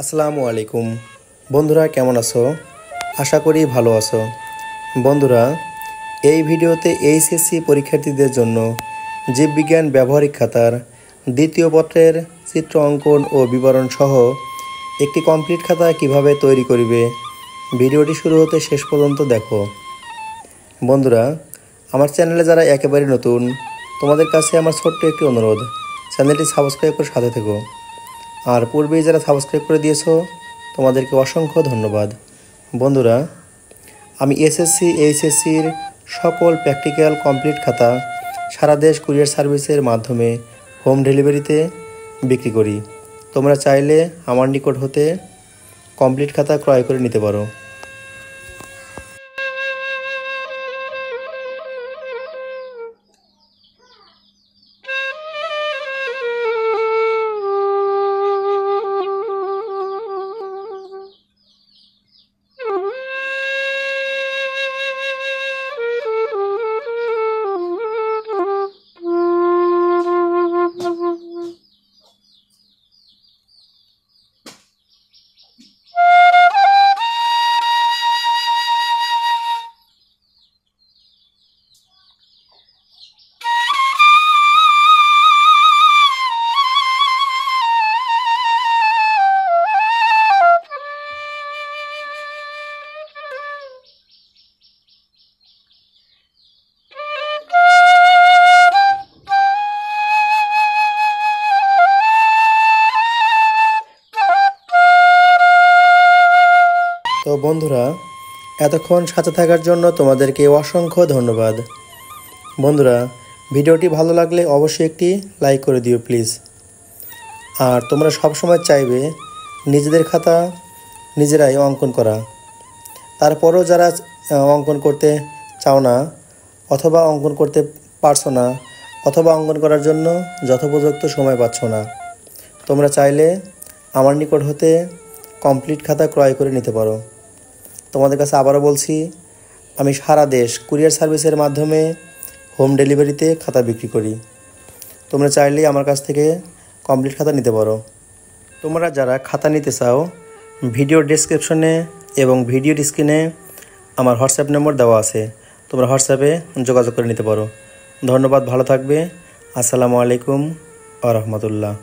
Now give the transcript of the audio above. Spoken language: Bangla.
আসসালামু আলাইকুম বন্ধুরা, কেমন আছো? আশা করি ভালো আছো। বন্ধুরা, এই ভিডিওতে এইচএসসি পরীক্ষার্থীদের জন্য জীববিজ্ঞান ব্যবহারিক খাতার দ্বিতীয় পত্রের চিত্র অঙ্কন ও বিবরণ সহ একটি কমপ্লিট খাতা কিভাবে তৈরি করবে, ভিডিওটি শুরু হতে শেষ পর্যন্ত দেখো। বন্ধুরা, আমার চ্যানেলে যারা একেবারে নতুন, তোমাদের কাছে আমার ছোট্ট একটি অনুরোধ, চ্যানেলটি সাবস্ক্রাইব করে সাথে থেকো। আর পূর্বেই যারা সাবস্ক্রাইব করে দিয়েছো তোমাদেরকে অসংখ্য ধন্যবাদ। বন্ধুরা, আমি এসএসসি এইচএসসির সকল প্র্যাকটিক্যাল কমপ্লিট খাতা সারা দেশ কুরিয়ার সার্ভিসের মাধ্যমে হোম ডেলিভারিতে বিক্রি করি। তোমরা চাইলে আমার নিকট হতে কমপ্লিট খাতা ক্রয় করে নিতে পারো। তো বন্ধুরা, এতক্ষণ সাথে থাকার জন্য তোমাদেরকে অসংখ্য ধন্যবাদ। বন্ধুরা, ভিডিওটি ভালো লাগলে অবশ্যই একটি লাইক করে দিও প্লিজ। আর তোমরা সবসময় চাইবে নিজেদের খাতা নিজেরাই অঙ্কন করা। তারপরও যারা অঙ্কন করতে চাও না, অথবা অঙ্কন করতে পারছো না, অথবা অঙ্কন করার জন্য যথোপযুক্ত সময় পাচ্ছ না, তোমরা চাইলে আমার নিকট হতে কমপ্লিট খাতা ক্রয় করে নিতে পারো। তোমাদের কাছে আবারও বলছি, আমি সারা দেশ কুরিয়ার সার্ভিসের মাধ্যমে হোম ডেলিভারিতে খাতা বিক্রি করি। তোমরা চাইলেই আমার কাছ থেকে কমপ্লিট খাতা নিতে পারো। তোমরা যারা খাতা নিতে চাও, ভিডিও ডেসক্রিপশনে এবং ভিডিওর স্ক্রিনে আমার হোয়াটসঅ্যাপ নম্বর দেওয়া আছে, তোমরা হোয়াটসঅ্যাপে যোগাযোগ করে নিতে পারো। ধন্যবাদ, ভালো থাকবে। আসসালামু আলাইকুম ওয়া রাহমাতুল্লাহ।